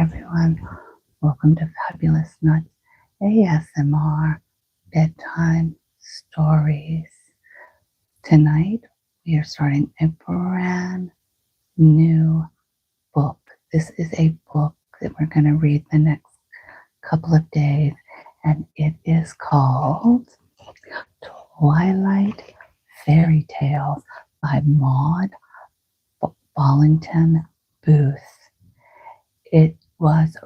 everyone. Welcome to Fabulous Nuts ASMR Bedtime Stories. Tonight, we are starting a brand new book. This is a book that we're going to read the next couple of days, and it is called Twilight Fairy Tales by Maud Ballington Booth. It was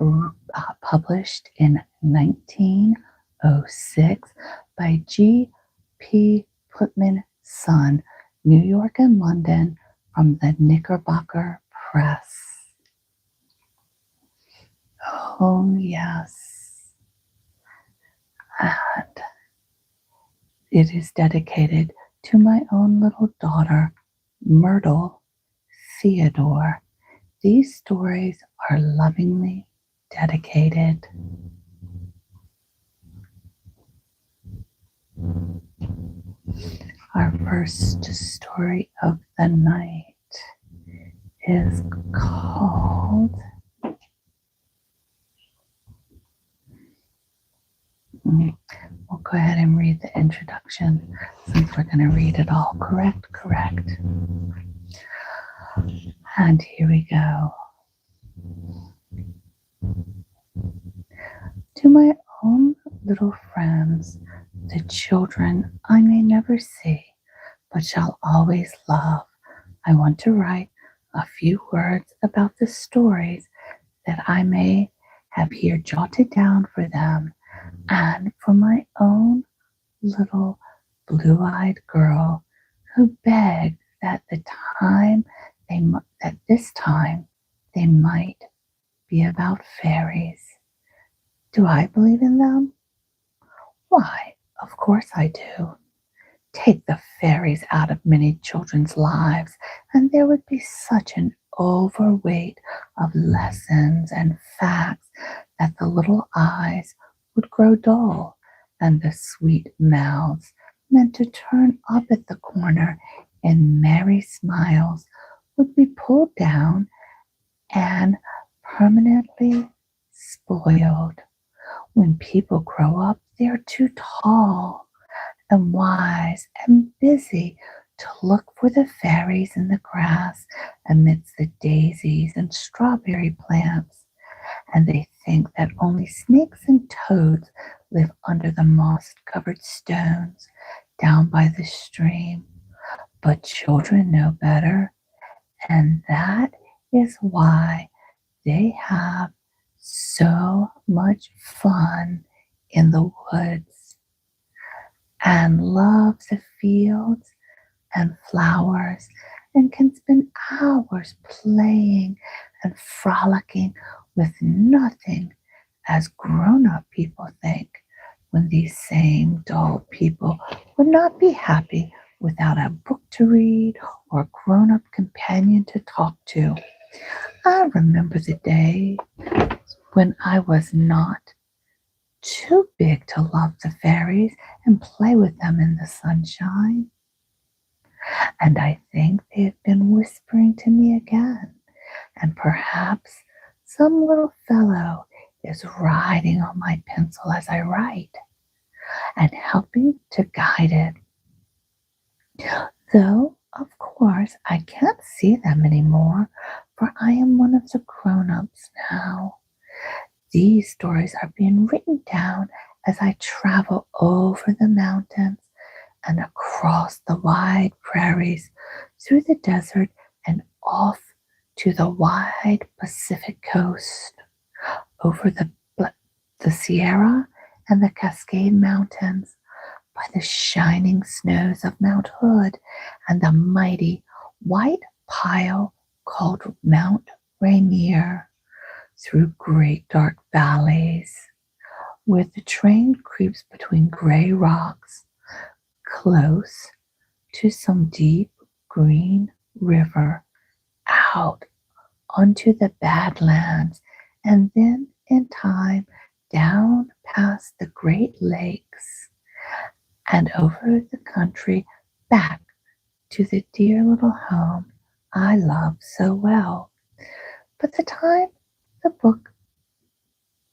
published in 1906 by G.P. Putman Son, New York and London, from the Knickerbocker Press. Oh, yes. And it is dedicated to my own little daughter, Myrtle Theodore. These stories are lovingly dedicated. Our first story of the night is called We'll go ahead and read the introduction since we're going to read it all. Correct. And here we go. To my own little friends, the children I may never see, but shall always love, I want to write a few words about the stories that I may have here jotted down for them, and for my own little blue-eyed girl who begged that this time they might be about fairies. Do I believe in them? Why, of course I do. Take the fairies out of many children's lives, and there would be such an overweight of lessons and facts that the little eyes would grow dull, and the sweet mouths meant to turn up at the corner in merry smiles would be pulled down and permanently spoiled. When people grow up, they are too tall and wise and busy to look for the fairies in the grass amidst the daisies and strawberry plants, and they think that only snakes and toads live under the moss-covered stones down by the stream. But children know better, and that is why they have so much fun in the woods and love the fields and flowers and can spend hours playing and frolicking with nothing, as grown-up people think, when these same dull people would not be happy without a book to read or a grown-up companion to talk to. I remember the day when I was not too big to love the fairies and play with them in the sunshine. And I think they have been whispering to me again, and perhaps some little fellow is riding on my pencil as I write and helping to guide it. Though, of course, I can't see them anymore, for I am one of the grown-ups now. These stories are being written down as I travel over the mountains and across the wide prairies, through the desert and off to the wide Pacific coast, over the Sierra and the Cascade Mountains, by the shining snows of Mount Hood and the mighty white pile called Mount Rainier, through great dark valleys, where the train creeps between gray rocks, close to some deep green river, out onto the Badlands, and then in time down past the Great Lakes and over the country back to the dear little home I love so well. But the time the book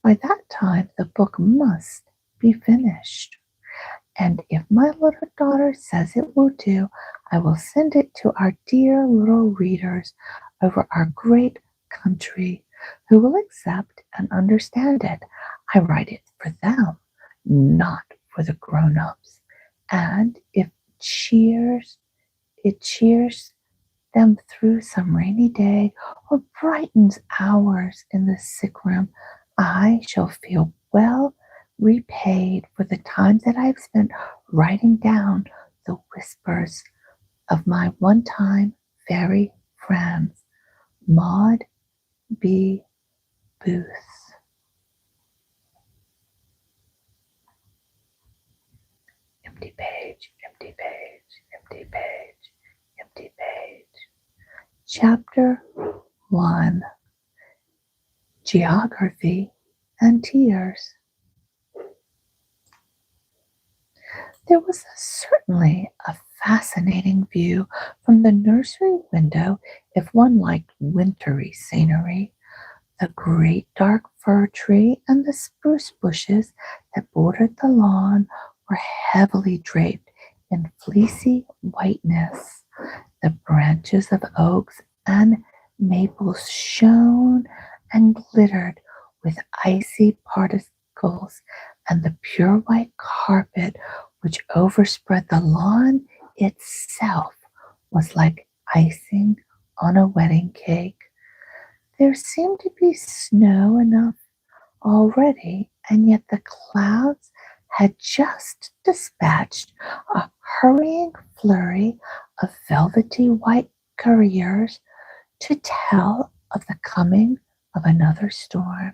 By that time, the book must be finished. And if my little daughter says it will do, I will send it to our dear little readers over our great country who will accept and understand it. I write it for them, not for the grown-ups. And if it cheers them through some rainy day or brightens hours in the sick room, I shall feel well repaid for the time that I've spent writing down the whispers of my one-time fairy friends, Maud B. Booth. Empty page, empty page, empty page, empty page. Chapter 1. Geography and Tears. There was certainly a fascinating view from the nursery window if one liked wintry scenery. The great dark fir tree and the spruce bushes that bordered the lawn were heavily draped in fleecy whiteness. The branches of oaks and maples shone and glittered with icy particles, and the pure white carpet which overspread the lawn itself was like icing on a wedding cake. There seemed to be snow enough already, and yet the clouds had just dispatched a hurrying flurry of velvety white couriers to tell of the coming of another storm,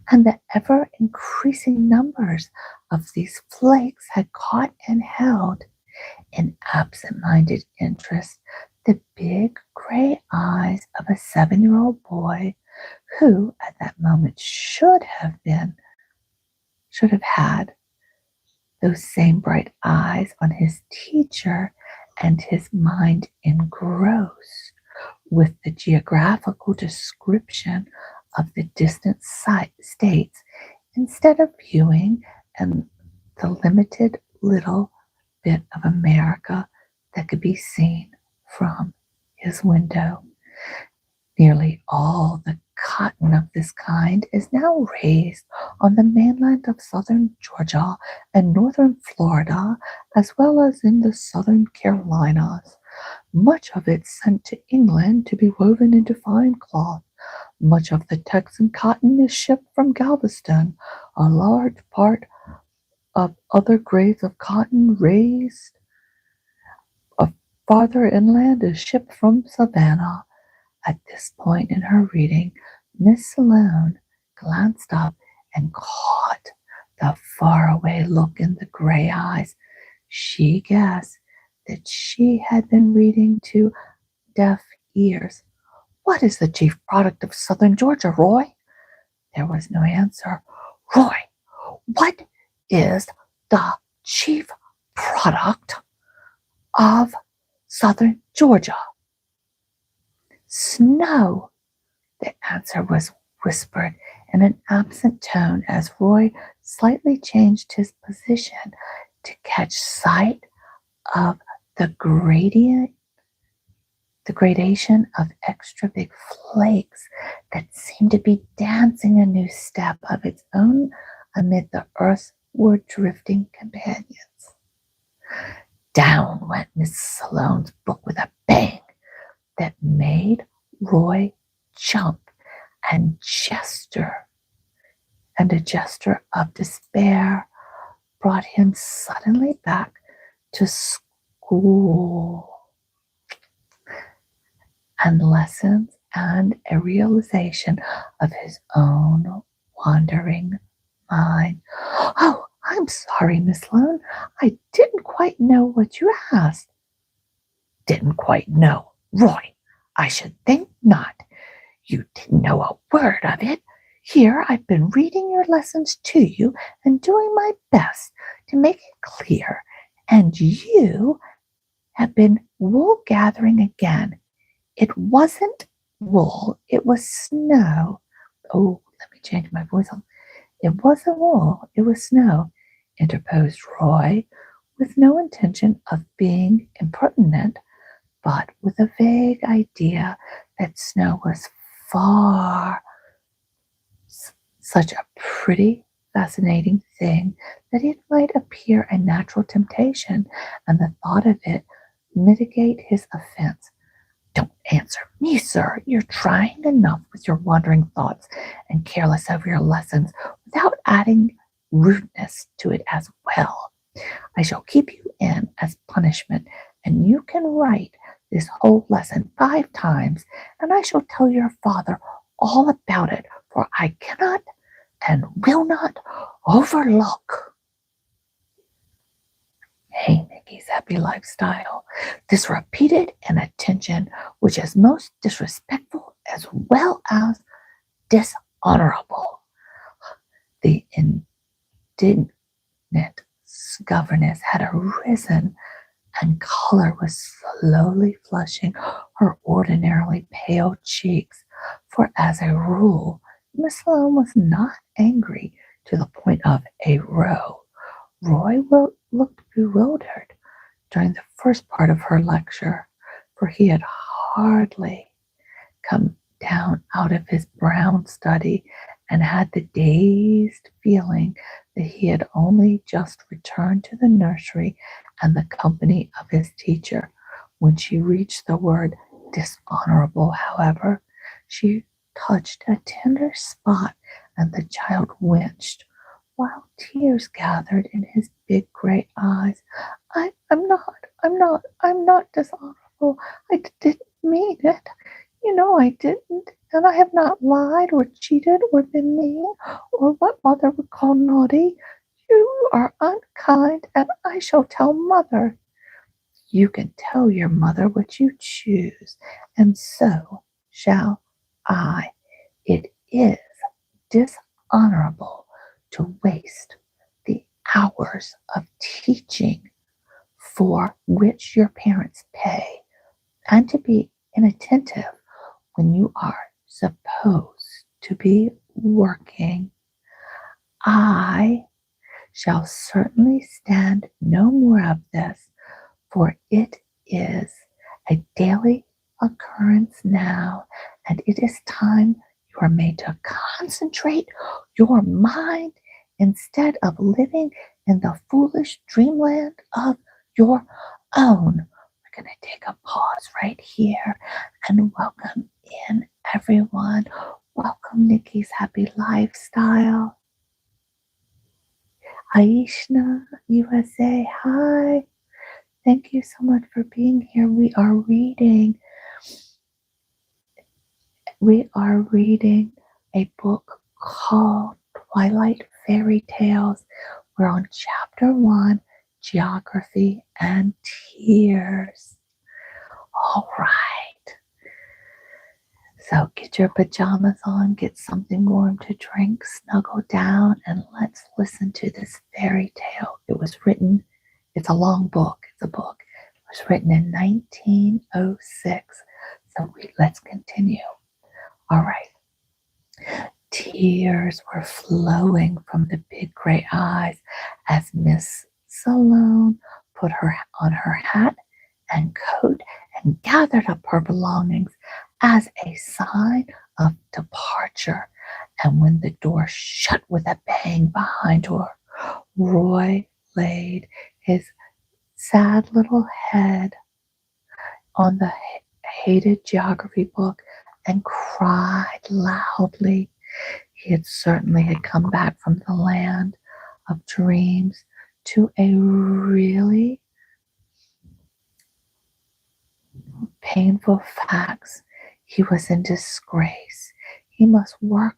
and the ever-increasing numbers of these flakes had caught and held in absent-minded interest the big gray eyes of a 7-year-old boy who at that moment should have had those same bright eyes on his teacher, and his mind engrossed with the geographical description of the distant states instead of viewing and the limited little bit of America that could be seen from his window. Nearly all the cotton of this kind is now raised on the mainland of southern Georgia and northern Florida, as well as in the southern Carolinas. Much of it sent to England to be woven into fine cloth. Much of the Texan cotton is shipped from Galveston. A large part of other grades of cotton raised farther inland is shipped from Savannah. At this point in her reading, Miss Salone glanced up and caught the faraway look in the gray eyes. She guessed that she had been reading to deaf ears. "What is the chief product of southern Georgia, Roy?" There was no answer. "Roy, what is the chief product of southern Georgia?" "Snow." The answer was whispered in an absent tone as Roy slightly changed his position to catch sight of the gradation of extra big flakes that seemed to be dancing a new step of its own amid the earthward drifting companions. Down went Miss Salone's book with a bang that made Roy jump and a gesture of despair brought him suddenly back to school and lessons and a realization of his own wandering mind. "Oh, I'm sorry, Miss Sloane. I didn't quite know what you asked." "Didn't quite know, Roy? I should think not. You didn't know a word of it. Here I've been reading your lessons to you and doing my best to make it clear, and you have been wool gathering again. It wasn't wool, it was snow. Oh, let me change my voice. It wasn't wool, it was snow, interposed Roy, with no intention of being impertinent, but with a vague idea that snow was far such a pretty, fascinating thing that it might appear a natural temptation, and the thought of it mitigate his offense. Don't answer me, sir. You're trying enough with your wandering thoughts and careless over your lessons without adding rudeness to it as well. I shall keep you in as punishment, and you can write this whole lesson 5 times, and I shall tell your father all about it, for I cannot and will not overlook. Hey, Nikki's happy lifestyle. This repeated inattention, which is most disrespectful as well as dishonorable. The indignant governess had arisen, and color was slowly flushing her ordinarily pale cheeks, for as a rule, Miss Sloane was not angry to the point of a row. Roy looked bewildered during the first part of her lecture, for he had hardly come down out of his brown study and had the dazed feeling that he had only just returned to the nursery and the company of his teacher. When she reached the word dishonorable, however, she touched a tender spot, and the child winced, while tears gathered in his big gray eyes. I'm not dishonorable. I didn't mean it. You know I didn't, and I have not lied or cheated or been mean or what mother would call naughty. You are unkind, and I shall tell mother. You can tell your mother what you choose, and so shall I. It is dishonorable to waste the hours of teaching for which your parents pay, and to be inattentive when you are supposed to be working. I shall certainly stand no more of this, for it is a daily occurrence now, and it is time you are made to concentrate your mind instead of living in the foolish dreamland of your own. We're going to take a pause right here and welcome in everyone. Welcome, Nikki's Happy Lifestyle. Aishna, USA, hi. Thank you so much for being here. We are reading a book called Twilight Fairy Tales. We're on chapter 1, Geography and Tears. All right. So get your pajamas on, get something warm to drink, snuggle down, and let's listen to this fairy tale. It's a long book. It was written in 1906. So let's continue. All right. Tears were flowing from the big gray eyes as Miss Sloane put on her hat and coat and gathered up her belongings as a sign of departure. And when the door shut with a bang behind her, Roy laid his sad little head on the hated geography book and cried loudly. He had come back from the land of dreams to a really painful facts. He was in disgrace. He must work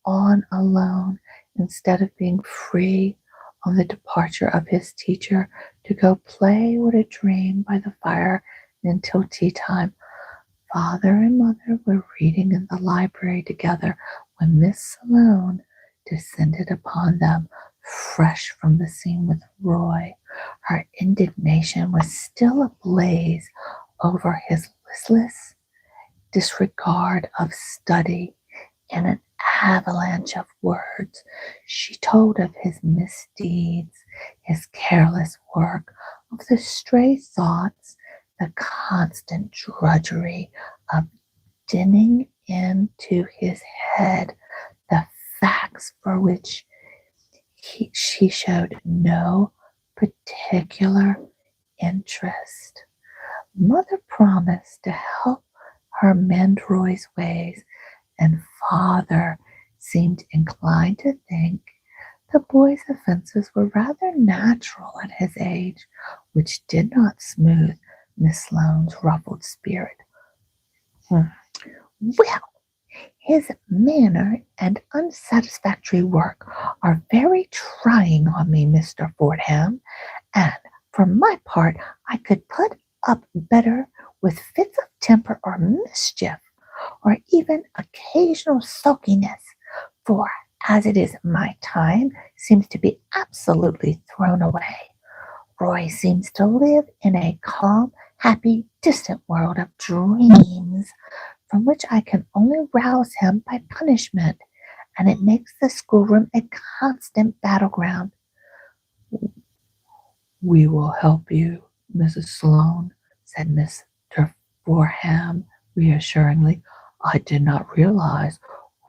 on alone instead of being free on the departure of his teacher to go play with a dream by the fire until tea time. Father and mother were reading in the library together when Miss Sloane descended upon them, fresh from the scene with Roy. Her indignation was still ablaze over his listless disregard of study. In an avalanche of words. She told of his misdeeds, his careless work, of the stray thoughts, the constant drudgery of dinning into his head the facts for which she showed no particular interest. Mother promised to help her mend Roy's ways, and Father seemed inclined to think the boy's offenses were rather natural at his age, which did not smooth Miss Sloane's ruffled spirit. Well, his manner and unsatisfactory work are very trying on me, Mr. Fordham, and for my part I could put up better with fits of temper or mischief, or even occasional sulkiness, for as it is my time seems to be absolutely thrown away. Roy seems to live in a calm, happy, distant world of dreams, from which I can only rouse him by punishment, and it makes the schoolroom a constant battleground. "We will help you, Mrs. Sloane," said Mr. Forham reassuringly. "I did not realize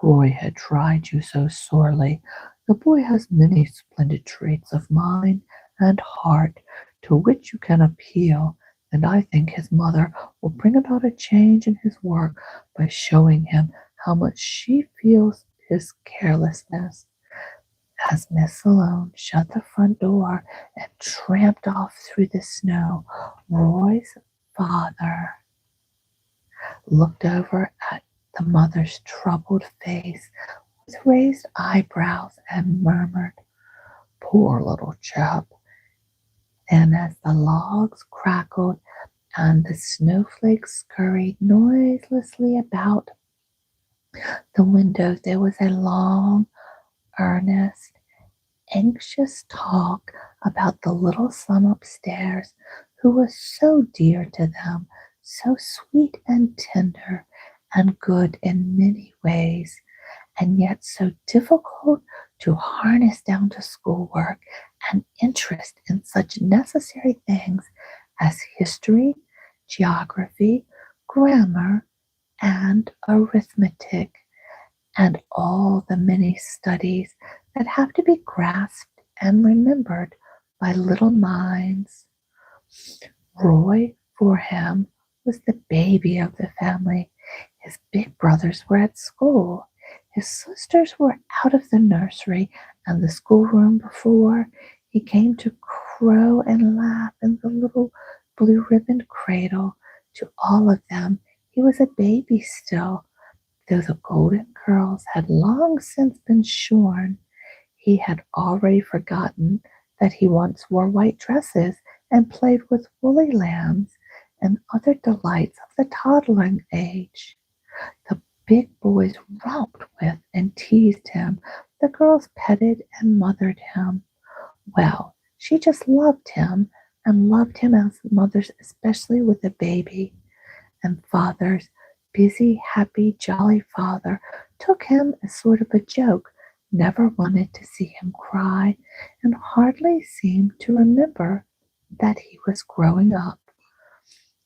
Roy had tried you so sorely. The boy has many splendid traits of mind and heart to which you can appeal, and I think his mother will bring about a change in his work by showing him how much she feels his carelessness." As Miss Sloane shut the front door and tramped off through the snow, Roy's father looked over at the mother's troubled face with raised eyebrows and murmured, "Poor little chap." And as the logs crackled and the snowflakes scurried noiselessly about the windows, there was a long, earnest, anxious talk about the little son upstairs who was so dear to them, so sweet and tender and good in many ways, and yet so difficult to harness down to schoolwork and interest in such necessary things as history, geography, grammar, and arithmetic, and all the many studies that have to be grasped and remembered by little minds. Roy Forham was the baby of the family. His big brothers were at school. His sisters were out of the nursery and the schoolroom before he came to crow and laugh in the little blue-ribboned cradle. To all of them he was a baby still, though the golden curls had long since been shorn. He had already forgotten that he once wore white dresses and played with woolly lambs and other delights of the toddling age. The big boys romped with and teased him. The girls petted and mothered him. Well, she just loved him, and loved him as mothers, especially with a baby. And Father's busy, happy, jolly father took him as sort of a joke, never wanted to see him cry, and hardly seemed to remember that he was growing up.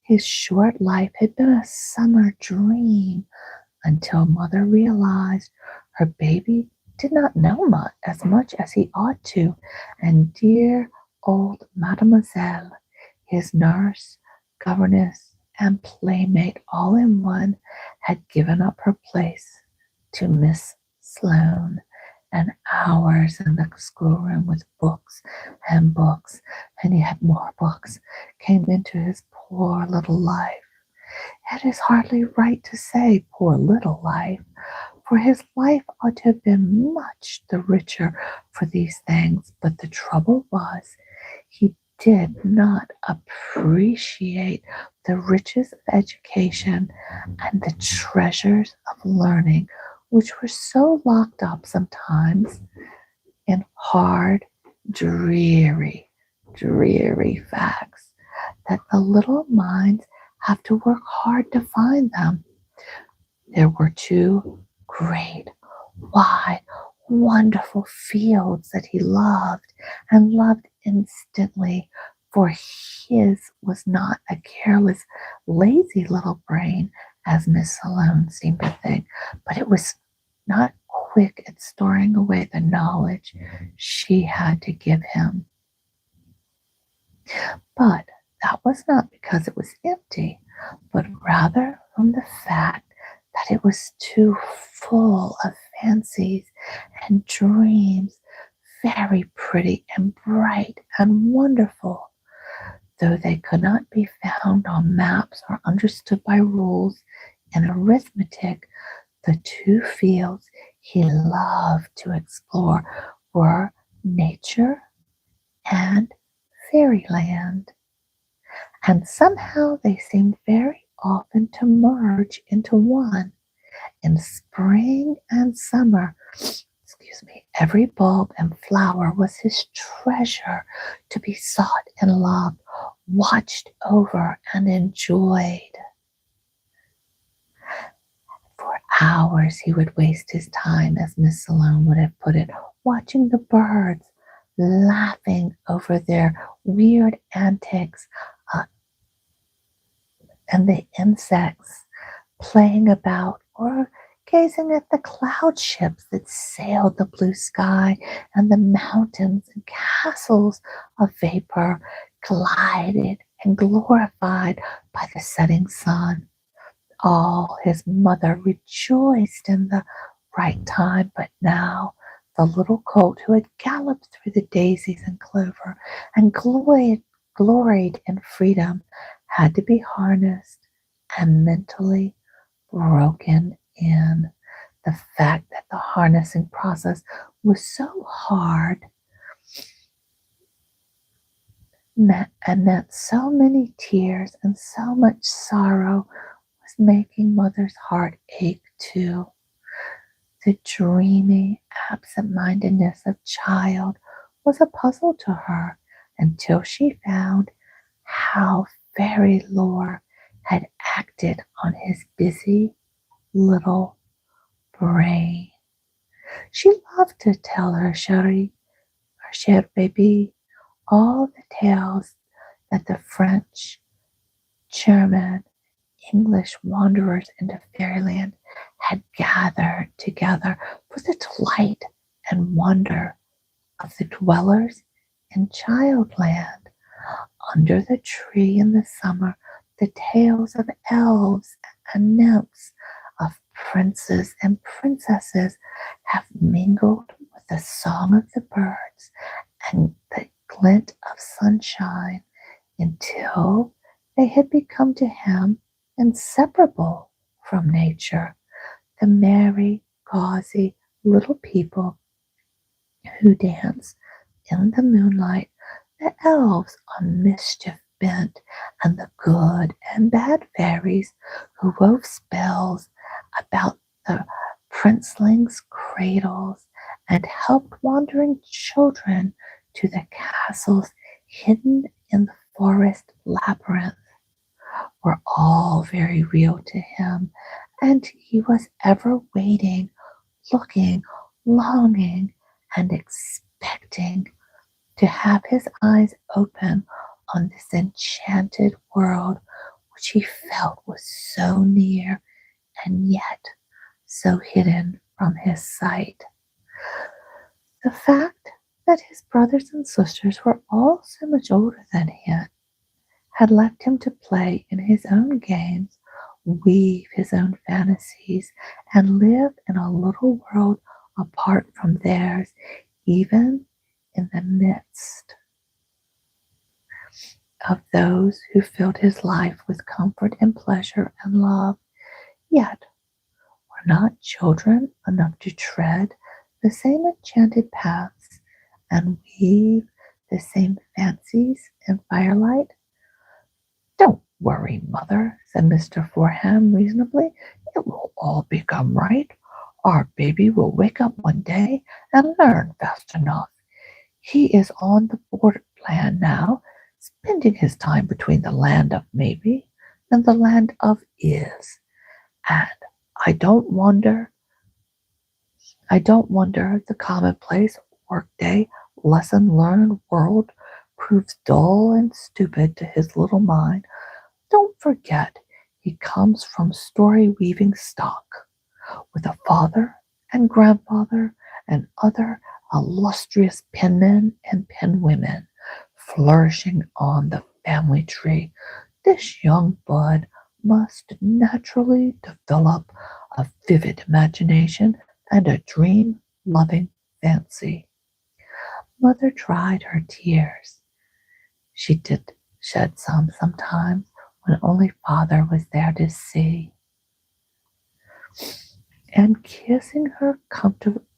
His short life had been a summer dream until Mother realized her baby did not know as much as he ought to, and dear old Mademoiselle, his nurse, governess, and playmate all in one, had given up her place to Miss Sloane, and hours in the schoolroom with books and books, and yet more books, came into his poor little life. It is hardly right to say poor little life, for his life ought to have been much the richer for these things, but the trouble was he did not appreciate the riches of education and the treasures of learning, which were so locked up sometimes in hard, dreary, dreary facts that the little minds have to work hard to find them. There were two great, wide, wonderful fields that he loved and loved instantly, for his was not a careless, lazy little brain, as Miss Salone seemed to think, but it was not quick at storing away the knowledge she had to give him. But that was not because it was empty, but rather from the fact that it was too full of fancies and dreams, very pretty and bright and wonderful, though they could not be found on maps or understood by rules in arithmetic. The two fields he loved to explore were nature and fairyland, and somehow they seemed very often to merge into one. In spring and summer, every bulb and flower was his treasure, to be sought and loved, watched over and enjoyed. For hours he would waste his time, as Miss Salone would have put it, watching the birds, laughing over their weird antics, and the insects playing about, or gazing at the cloud ships that sailed the blue sky, and the mountains and castles of vapor glided and glorified by the setting sun. All his mother rejoiced in the right time, but now the little colt who had galloped through the daisies and clover and gloried in freedom had to be harnessed and mentally broken in. The fact that the harnessing process was so hard meant so many tears and so much sorrow was making Mother's heart ache too. The dreamy absent-mindedness of child was a puzzle to her until she found how fairy lore had acted on his busy little brain. She loved to tell her chère baby, all the tales that the French, German, English wanderers into fairyland had gathered together for the delight and wonder of the dwellers in Childland. Under the tree in the summer, the tales of elves and nymphs, of princes and princesses, have mingled with the song of the birds and the glint of sunshine until they had become to him inseparable from nature. The merry, gauzy little people who dance in the moonlight, the elves on mischief bent, and the good and bad fairies who wove spells about the princelings' cradles and helped wandering children to the castles hidden in the forest labyrinth, were all very real to him, and he was ever waiting, looking, longing, and expecting to have his eyes open on this enchanted world which he felt was so near and yet so hidden from his sight. The fact that his brothers and sisters were all so much older than he had left him to play in his own games, weave his own fantasies, and live in a little world apart from theirs, even in the midst of those who filled his life with comfort and pleasure and love, yet were not children enough to tread the same enchanted paths and weave the same fancies in firelight. "Don't worry, Mother," said Mr. Foreham reasonably. "It will all become right. Our baby will wake up one day and learn fast enough. He is on the board plan now, spending his time between the land of maybe and the land of is. And I don't wonder I don't wonder the commonplace workday lesson learned world proves dull and stupid to his little mind. Don't forget, he comes from story weaving stock, with a father and grandfather and other illustrious penmen and penwomen flourishing on the family tree. This young bud must naturally develop a vivid imagination and a dream loving fancy. Mother dried her tears. She did shed some sometimes when only father was there to see. And kissing her comfortably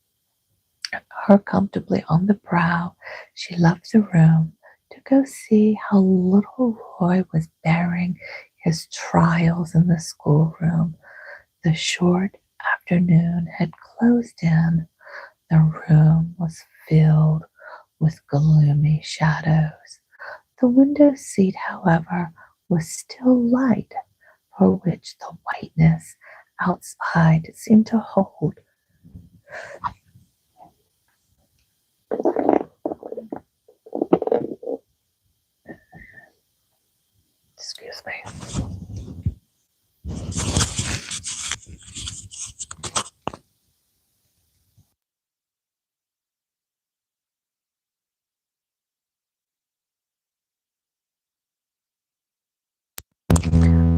on the brow, she left the room to go see how little Roy was bearing his trials in the schoolroom. The short afternoon had closed in. The room was filled with gloomy shadows. The window seat, however, was still light, for which the whiteness outside seemed to hold. Excuse me.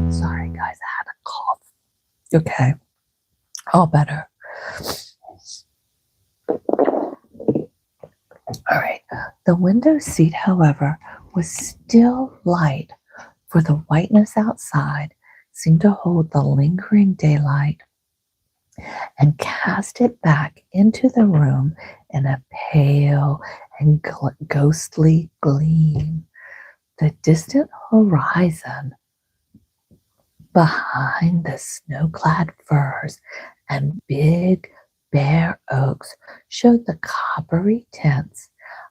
Sorry, guys, I had a cough. Okay, all better. All right. The window seat, however, was still light, for the whiteness outside seemed to hold the lingering daylight and cast it back into the room in a pale and ghostly gleam. The distant horizon behind the snow-clad firs and big bare oaks showed the coppery tints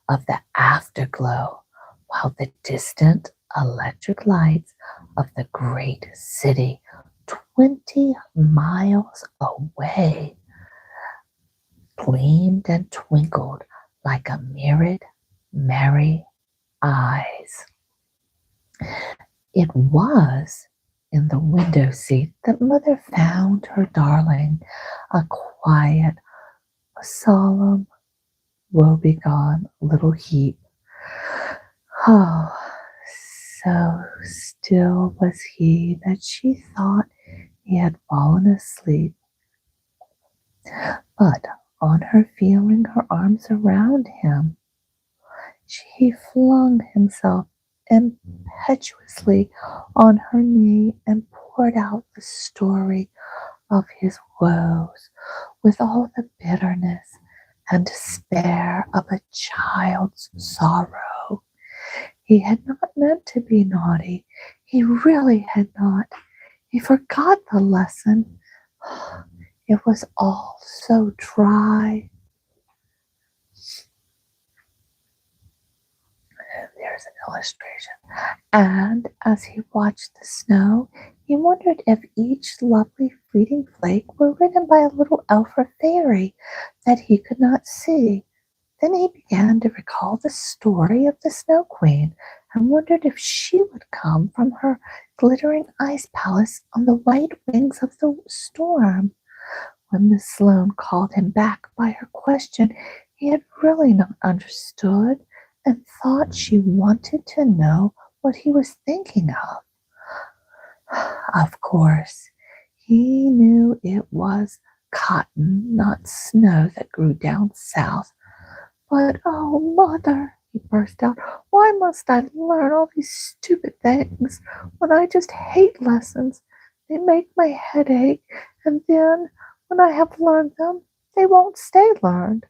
of the afterglow, while the distant electric lights of the great city 20 miles away gleamed and twinkled like a myriad merry eyes. It was in the window seat that Mother found her darling, a quiet, solemn, woebegone little heap. Oh, so still was he that she thought he had fallen asleep. But on her feeling her arms around him, he flung himself impetuously on her knee and poured out the story of his woes with all the bitterness and despair of a child's sorrow. He had not meant to be naughty. He really had not. He forgot the lesson. It was all so dry. There's an illustration. And as he watched the snow, he wondered if each lovely fleeting flake were written by a little elf or fairy that he could not see. Then he began to recall the story of the Snow Queen and wondered if she would come from her glittering ice palace on the white wings of the storm. When Miss Sloane called him back by her question, he had really not understood and thought she wanted to know what he was thinking of. Of course, he knew it was cotton, not snow, that grew down south. But, oh, Mother, he burst out, why must I learn all these stupid things when I just hate lessons? They make my head ache, and then, when I have learned them, they won't stay learned.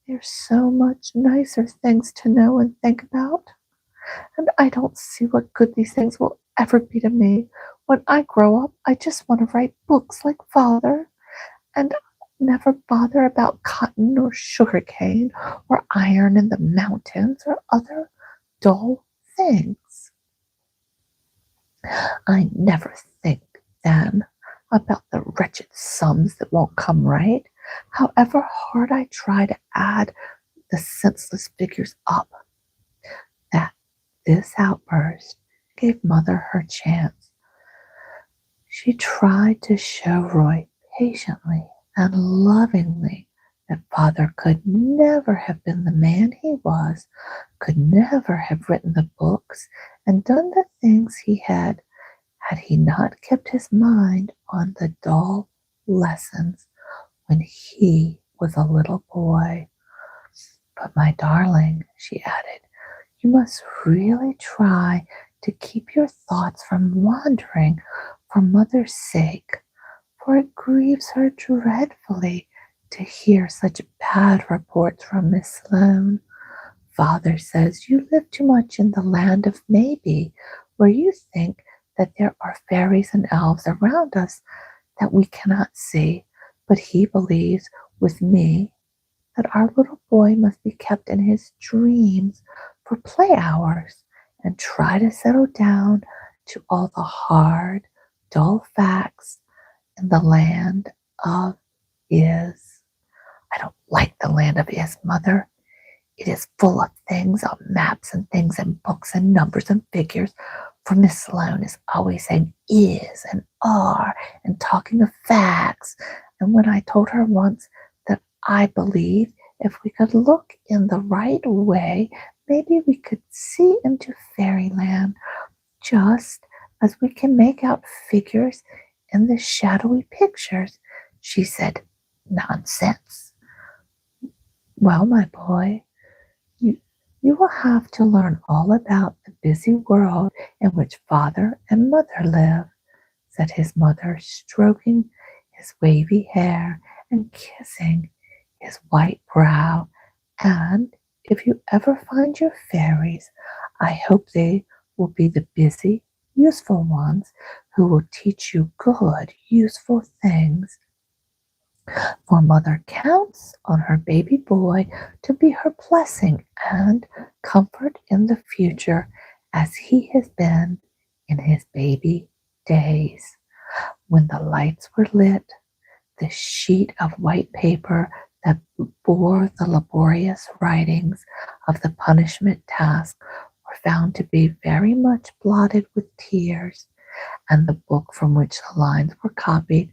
There's so much nicer things to know and think about, and I don't see what good these things will ever be to me. When I grow up, I just want to write books like Father, and never bother about cotton or sugarcane or iron in the mountains or other dull things. I never think then about the wretched sums that won't come right, however hard I try to add the senseless figures up. That this outburst gave Mother her chance. She tried to show Roy patiently and lovingly that Father could never have been the man he was, could never have written the books and done the things he had he not kept his mind on the dull lessons when he was a little boy. But my darling, she added, you must really try to keep your thoughts from wandering for Mother's sake, for it grieves her dreadfully to hear such bad reports from Miss Sloane. Father says you live too much in the land of maybe, where you think that there are fairies and elves around us that we cannot see, but he believes with me that our little boy must be kept in his dreams for play hours and try to settle down to all the hard, dull facts in the land of Is. I don't like the land of Is, Mother. It is full of things on maps and things and books and numbers and figures. For Miss Sloane is always saying is and are and talking of facts. And when I told her once that I believe if we could look in the right way, maybe we could see into fairyland, just as we can make out figures in the shadowy pictures, she said, nonsense. Well, my boy, you will have to learn all about the busy world in which Father and Mother live, said his mother, stroking his wavy hair and kissing his white brow. And if you ever find your fairies, I hope they will be the busy, useful ones who will teach you good, useful things. For Mother counts on her baby boy to be her blessing and comfort in the future, as he has been in his baby days. When the lights were lit, the sheet of white paper that bore the laborious writings of the punishment task were found to be very much blotted with tears, and the book from which the lines were copied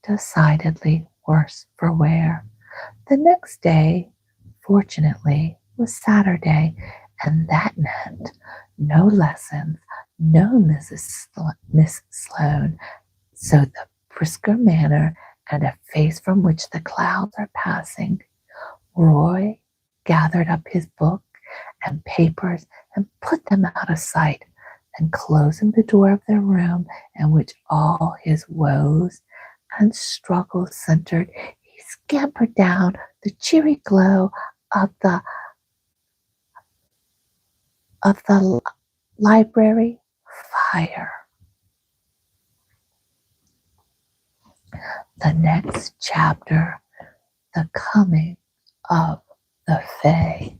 decidedly worse for wear. The next day, fortunately, was Saturday, and that meant no lessons, no Miss Sloane. So the brisker manner and a face from which the clouds are passing, Roy gathered up his book and papers and put them out of sight, and closing the door of the room in which all his woes and struggles centered, he scampered down the cheery glow of the library fire. The next chapter, the coming of the Fae.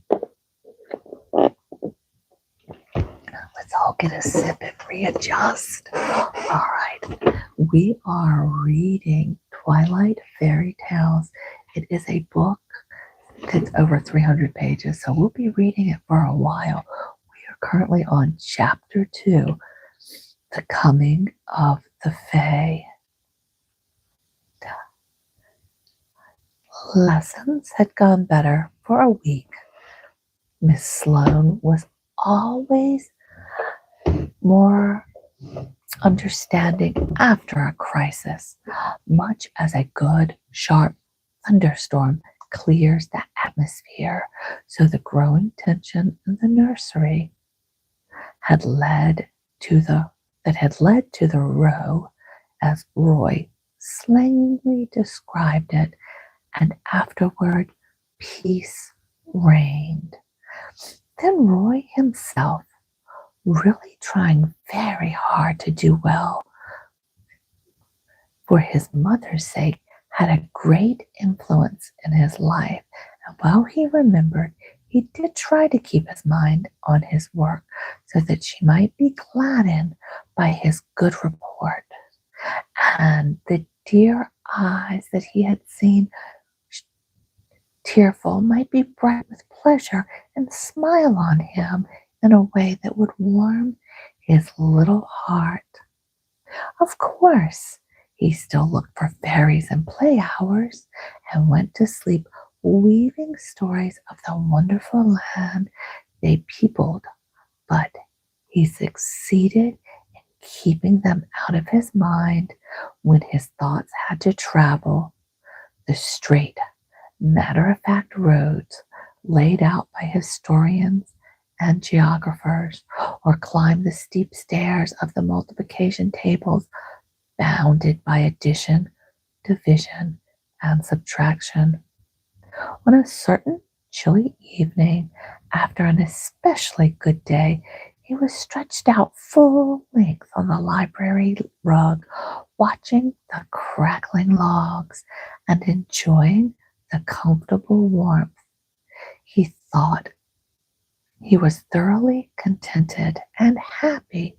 Let's all get a sip and readjust. All right, we are reading Twilight Fairy Tales. It is a book that's over 300 pages, so we'll be reading it for a while. We are currently on chapter 2, the coming of the Fae. Lessons had gone better for a week. Miss Sloane was always more understanding after a crisis, much as a good, sharp thunderstorm clears the atmosphere. So the growing tension in the nursery had led to the row, as Roy slangily described it, and afterward peace reigned. Then Roy himself, really trying very hard to do well for his mother's sake, had a great influence in his life, and while he remembered, he did try to keep his mind on his work so that she might be gladdened by his good report. And the dear eyes that he had seen tearful might be bright with pleasure and smile on him in a way that would warm his little heart. Of course, he still looked for fairies and play hours and went to sleep weaving stories of the wonderful land they peopled, but he succeeded in keeping them out of his mind when his thoughts had to travel the straight, matter-of-fact roads laid out by historians and geographers, or climb the steep stairs of the multiplication tables bounded by addition, division, and subtraction. On a certain chilly evening, after an especially good day, he was stretched out full length on the library rug, watching the crackling logs and enjoying the comfortable warmth. He thought he was thoroughly contented and happy,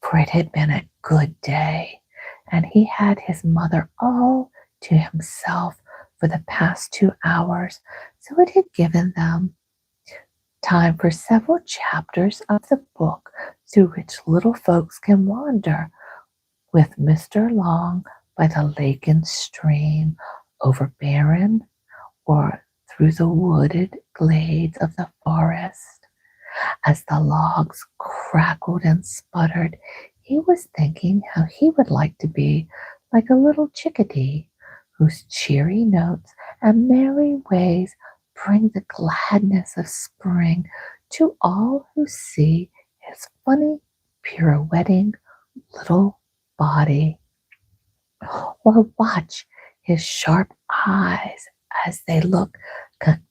for it had been a good day, and he had his mother all to himself for the past 2 hours, so it had given them time for several chapters of the book through which little folks can wander with Mr. Long by the lake and stream, over barren or through the wooded glades of the forest. As the logs crackled and sputtered, he was thinking how he would like to be like a little chickadee, whose cheery notes and merry ways bring the gladness of spring to all who see his funny, pirouetting little body, or watch his sharp eyes as they con-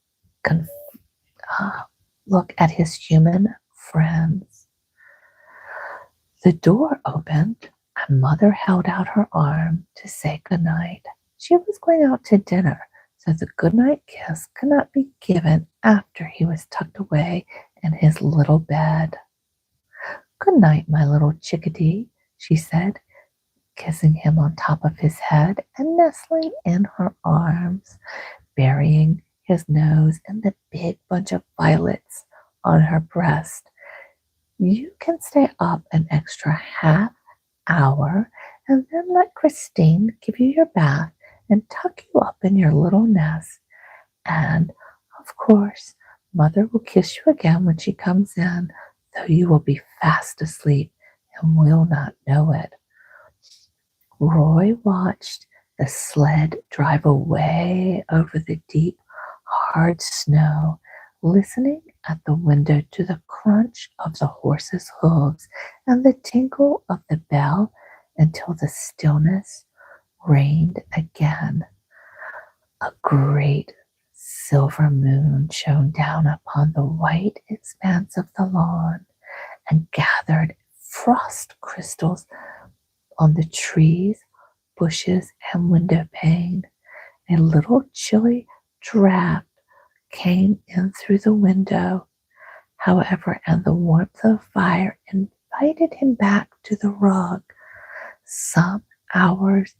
look at his human friends. The door opened, and Mother held out her arm to say good night. She was going out to dinner, so the goodnight kiss could not be given after he was tucked away in his little bed. "Good night, my little chickadee," she said, kissing him on top of his head and nestling in her arms, burying his nose in the big bunch of violets on her breast. "You can stay up an extra half hour and then let Christine give you your bath and tuck you up in your little nest. And, of course, Mother will kiss you again when she comes in, though you will be fast asleep and will not know it." Roy watched the sled drive away over the deep, hard snow, listening at the window to the crunch of the horse's hooves and the tinkle of the bell until the stillness reigned again. A great silver moon shone down upon the white expanse of the lawn and gathered frost crystals on the trees, bushes, and window pane. A little chilly draught came in through the window, however, and the warmth of fire invited him back to the rug. Some hours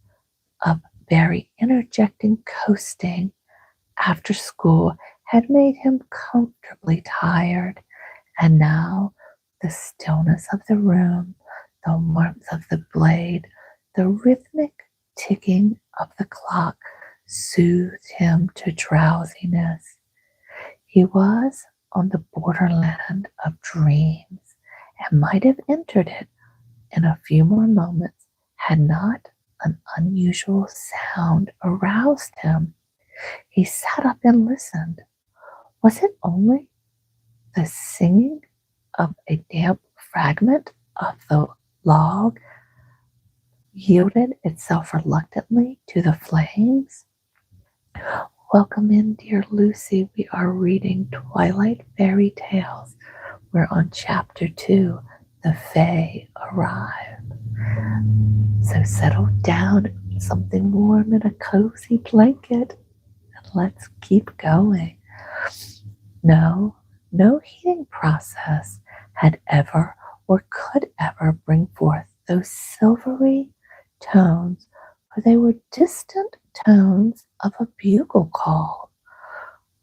of very interjecting coasting after school had made him comfortably tired, and now the stillness of the room, the warmth of the blade, the rhythmic ticking of the clock soothed him to drowsiness. He was on the borderland of dreams and might have entered it in a few more moments had not an unusual sound aroused him. He sat up and listened. Was it only the singing of a damp fragment of the log yielded itself reluctantly to the flames? Welcome in, dear Lucy. We are reading Twilight Fairy Tales. We're on chapter 2, The Fae Arrive. So settle down in something warm and a cozy blanket, and let's keep going. No heating process had ever or could ever bring forth those silvery tones, for they were distant tones of a bugle call.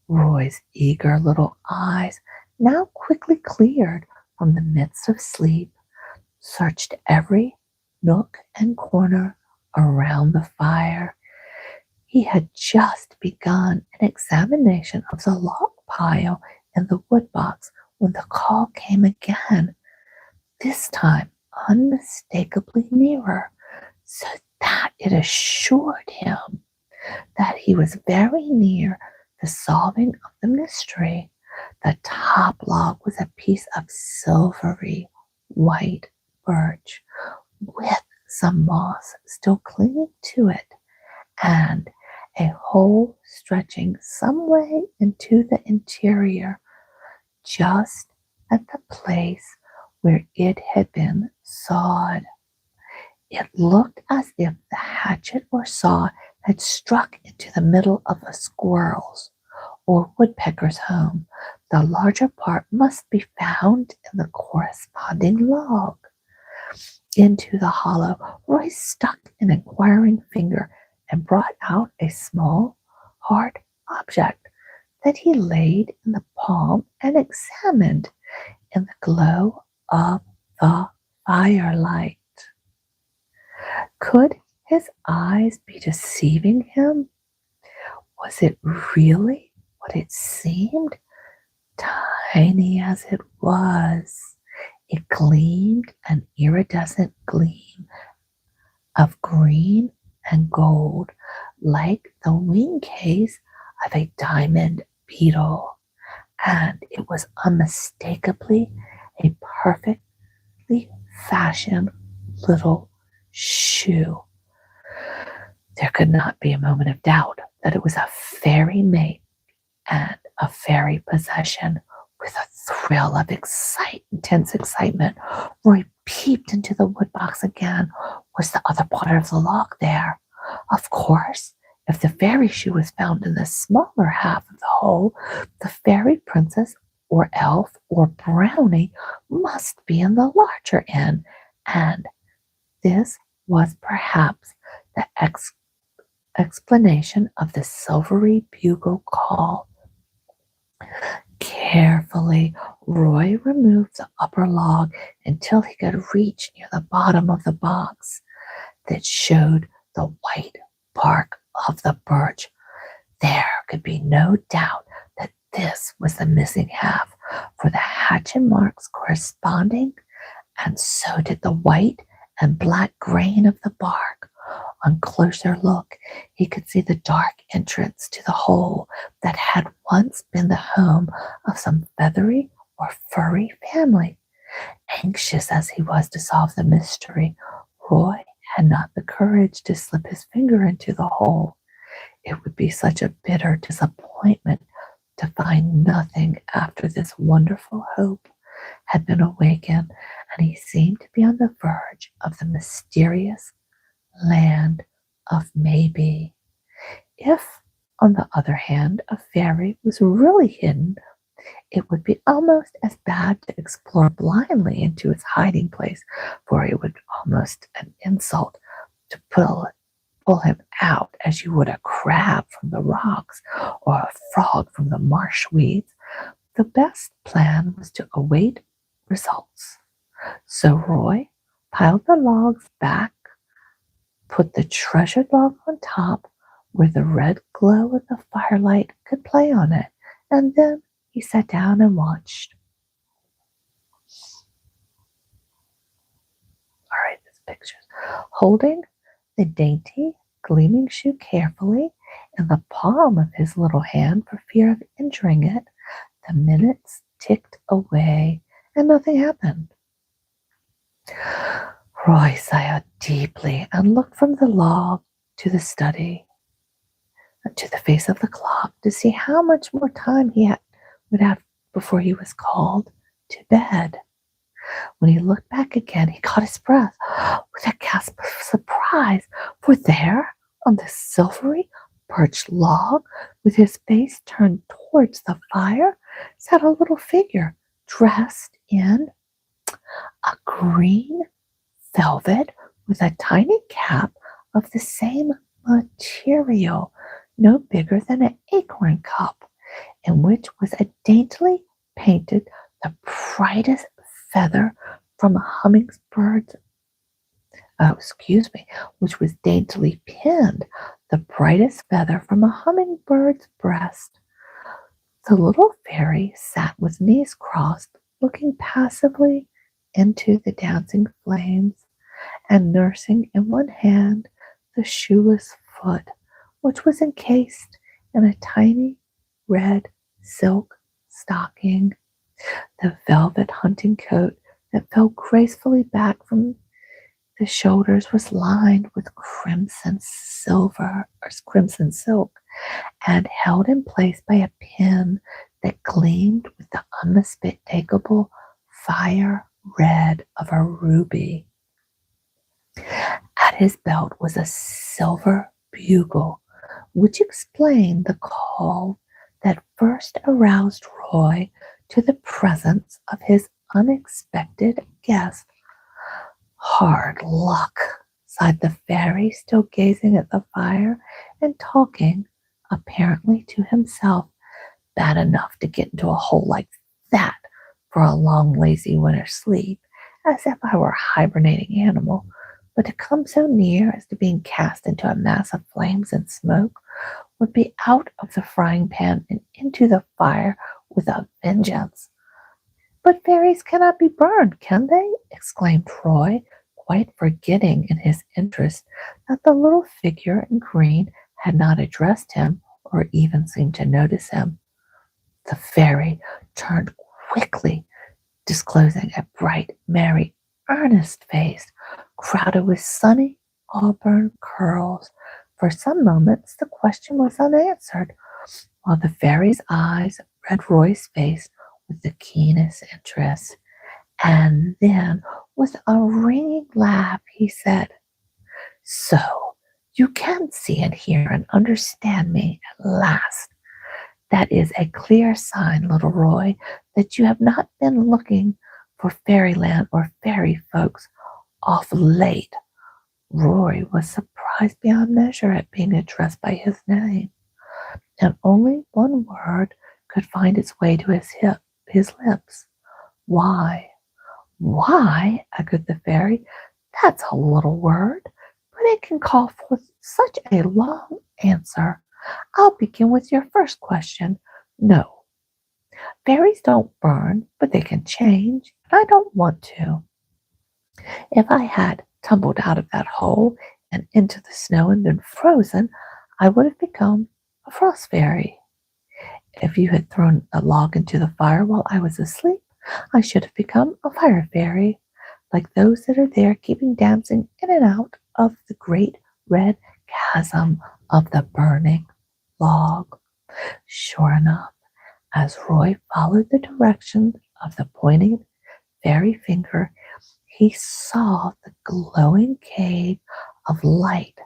Roy's eager little eyes, now quickly cleared from the midst of sleep, searched every nook and corner around the fire. He had just begun an examination of the log pile in the wood box when the call came again, this time unmistakably nearer, so that it assured him that he was very near the solving of the mystery. The top log was a piece of silvery white birch with some moss still clinging to it, and a hole stretching some way into the interior, just at the place where it had been sawed. It looked as if the hatchet or saw had struck into the middle of a squirrel's or woodpecker's home. The larger part must be found in the corresponding log. Into the hollow, Roy stuck an inquiring finger and brought out a small, hard object that he laid in the palm and examined in the glow of the firelight. Could his eyes be deceiving him? Was it really what it seemed? Tiny as it was, it gleamed an iridescent gleam of green and gold, like the wing case of a diamond beetle, and it was unmistakably a perfectly fashioned little shoe. There could not be a moment of doubt that it was a fairy mate and a fairy possession. With a thrill of intense excitement, Roy peeped into the woodbox again. Was the other part of the log there? Of course, if the fairy shoe was found in the smaller half of the hole, the fairy princess or elf or brownie must be in the larger end, and this was perhaps the explanation of the silvery bugle call. Carefully, Roy removed the upper log until he could reach near the bottom of the box that showed the white bark of the birch. There could be no doubt that this was the missing half, for the hatchet marks corresponding, and so did the white and black grain of the bark. On closer look, he could see the dark entrance to the hole that had once been the home of some feathery or furry family. Anxious as he was to solve the mystery, Roy had not the courage to slip his finger into the hole. It would be such a bitter disappointment to find nothing after this wonderful hope had been awakened, and he seemed to be on the verge of the mysterious land of maybe. If, on the other hand, a fairy was really hidden, it would be almost as bad to explore blindly into its hiding place, for it would almost an insult to pull him out as you would a crab from the rocks or a frog from the marsh weeds. The best plan was to await results. So Roy piled the logs back, put the treasured log on top where the red glow of the firelight could play on it, and then he sat down and watched. All right, this picture. Holding the dainty, gleaming shoe carefully in the palm of his little hand for fear of injuring it, the minutes ticked away and nothing happened. Roy sighed deeply and looked from the log to the study, to the face of the clock, to see how much more time would have before he was called to bed. When he looked back again, he caught his breath with a gasp of surprise, for there, on the silvery birch log, with his face turned towards the fire, sat a little figure dressed in a green velvet with a tiny cap of the same material no bigger than an acorn cup, in which was a daintily painted the brightest feather from a hummingbird's, which was daintily pinned the brightest feather from a hummingbird's breast. The little fairy sat with knees crossed, looking passively into the dancing flames, and nursing in one hand the shoeless foot, which was encased in a tiny red silk stocking. The velvet hunting coat that fell gracefully back from the shoulders was lined with crimson silk, and held in place by a pin that gleamed with the unmistakable fire red of a ruby. At his belt was a silver bugle, which explained the call that first aroused Roy to the presence of his unexpected guest. Hard luck, sighed the fairy, still gazing at the fire and talking, apparently to himself. Bad enough to get into a hole like that for a long, lazy winter sleep, as if I were a hibernating animal, but to come so near as to being cast into a mass of flames and smoke would be out of the frying pan and into the fire with a vengeance. But fairies cannot be burned, can they? Exclaimed Roy, quite forgetting in his interest that the little figure in green had not addressed him or even seemed to notice him. The fairy turned quickly, disclosing a bright, merry, earnest face crowded with sunny auburn curls. For some moments the question was unanswered, while the fairy's eyes read Roy's face with the keenest interest. And then, with a ringing laugh, he said, "So, you can see and hear and understand me at last. That is a clear sign, little Roy, that you have not been looking for fairyland or fairy folks off late." Roy was surprised beyond measure at being addressed by his name, and only one word could find its way to his lips. "Why?" "Why?" echoed the fairy. "That's a little word, but it can call forth such a long answer. I'll begin with your first question. No, fairies don't burn, but they can change, and I don't want to. If I had tumbled out of that hole and into the snow and been frozen, I would have become a frost fairy. If you had thrown a log into the fire while I was asleep, I should have become a fire fairy, like those that are there keeping dancing in and out of the great red chasm of the burning log." Sure enough, as Roy followed the direction of the pointing fairy finger, he saw the glowing cave of light,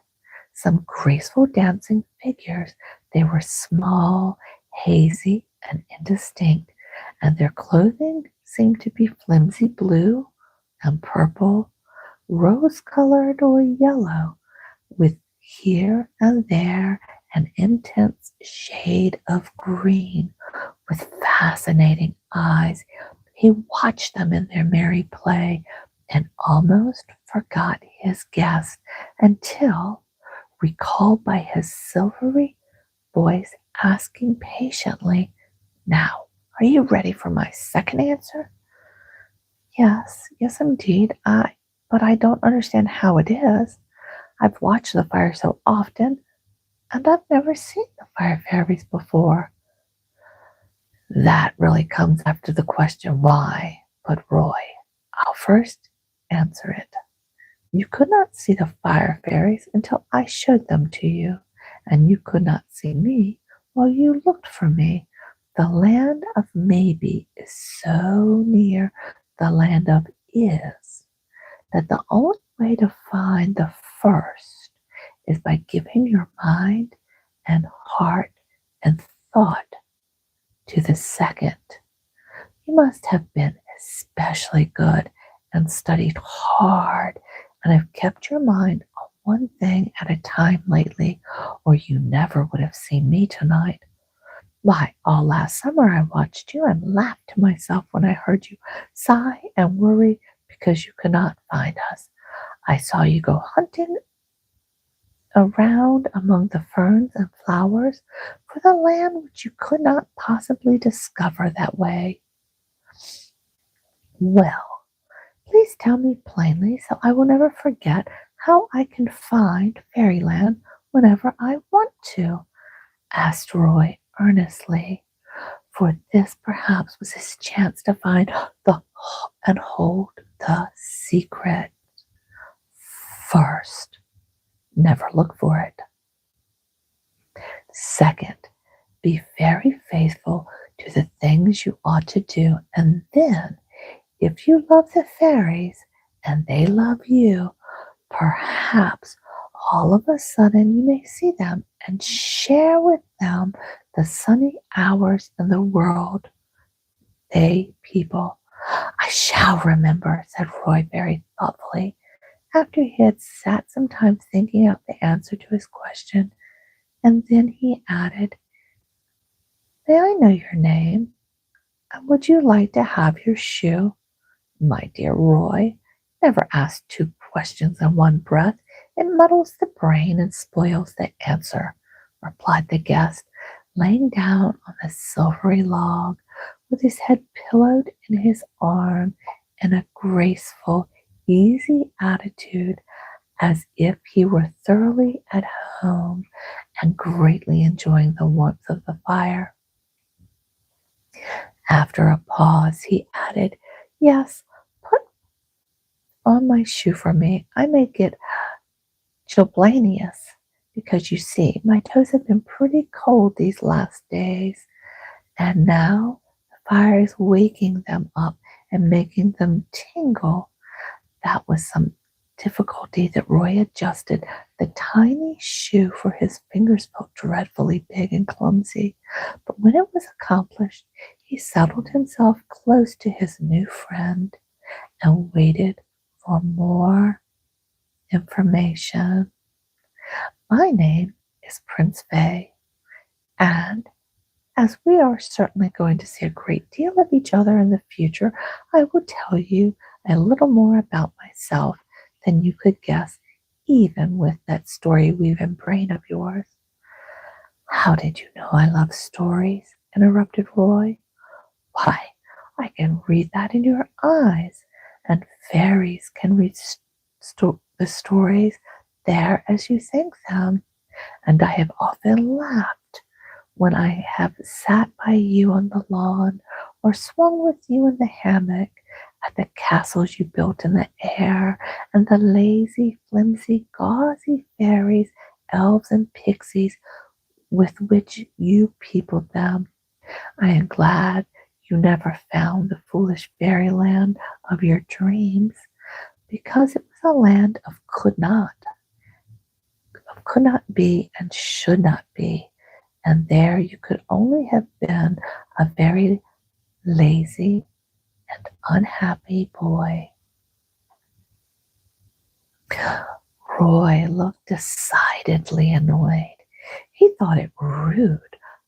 some graceful dancing figures. They were small, hazy, and indistinct, and their clothing seemed to be flimsy blue and purple, rose-colored or yellow, with here and there an intense shade of green. With fascinating eyes, he watched them in their merry play and almost forgot his guest until, recalled by his silvery voice asking patiently, "Now, are you ready for my second answer?" Yes, indeed. But I don't understand how it is. I've watched the fire so often, and I've never seen the fire fairies before." "That really comes after the question why. But Roy, I'll first answer it. You could not see the fire fairies until I showed them to you, and you could not see me while you looked for me. The land of maybe is so near the land of is that the only way to find the first is by giving your mind and heart and thought to the second. You must have been especially good and studied hard and have kept your mind one thing at a time lately, or you never would have seen me tonight. Why, all last summer I watched you and laughed to myself when I heard you sigh and worry because you could not find us. I saw you go hunting around among the ferns and flowers for the land which you could not possibly discover that way. Well, please tell me plainly so I will never forget how I can find fairyland whenever I want to, asked Roy earnestly, for this perhaps was his chance to find the and hold the secret. First, never look for it. Second, be very faithful to the things you ought to do, and then, if you love the fairies and they love you, perhaps all of a sudden you may see them and share with them the sunny hours in the world. People. I shall remember, said Roy very thoughtfully, after he had sat some time thinking out the answer to his question, and then he added, May I know your name? And would you like to have your shoe? My dear Roy, never ask two questions in one breath. It muddles the brain and spoils the answer, replied the guest, laying down on the silvery log with his head pillowed in his arm in a graceful, easy attitude as if he were thoroughly at home and greatly enjoying the warmth of the fire. After a pause, he added, Yes, put on my shoe for me. I may get chilblainius, because you see, my toes have been pretty cold these last days, and now the fire is waking them up and making them tingle. That was some difficulty that Roy adjusted. The tiny shoe for his fingers felt dreadfully big and clumsy, but when it was accomplished, he settled himself close to his new friend and waited for more information. My name is Prince Fay, and as we are certainly going to see a great deal of each other in the future, I will tell you a little more about myself than you could guess, even with that story-weaving brain of yours. How did you know I love stories? Interrupted Roy. Why, I can read that in your eyes, and fairies can read the stories there as you think them, and I have often laughed when I have sat by you on the lawn or swung with you in the hammock at the castles you built in the air and the lazy, flimsy, gauzy fairies, elves, and pixies with which you peopled them. I am glad you never found the foolish fairyland of your dreams, because it was a land of could not be and should not be, and there you could only have been a very lazy and unhappy boy. Roy looked decidedly annoyed. He thought it rude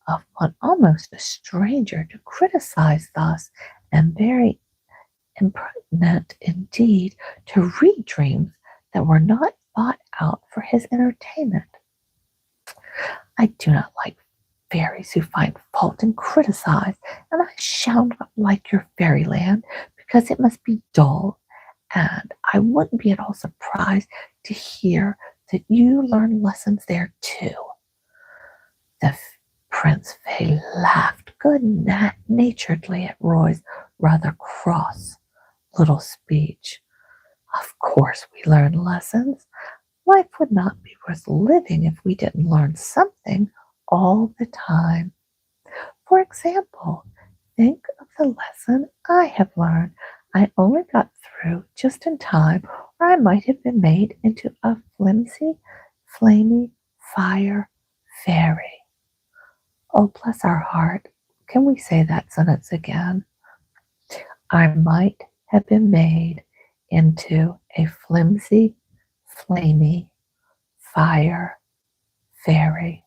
of one almost a stranger to criticize thus, and very impertinent indeed to read dreams that were not thought out for his entertainment. I do not like fairies who find fault and criticize, and I shall not like your fairyland because it must be dull, and I wouldn't be at all surprised to hear that you learn lessons there too. The Prince Fay laughed good-naturedly at Roy's rather cross little speech. Of course we learn lessons. Life would not be worth living if we didn't learn something all the time. For example, think of the lesson I have learned. I only got through just in time, or I might have been made into a flimsy, flamy fire fairy. Oh, bless our heart. Can we say that sentence again? I might have been made into a flimsy, flamy fire fairy.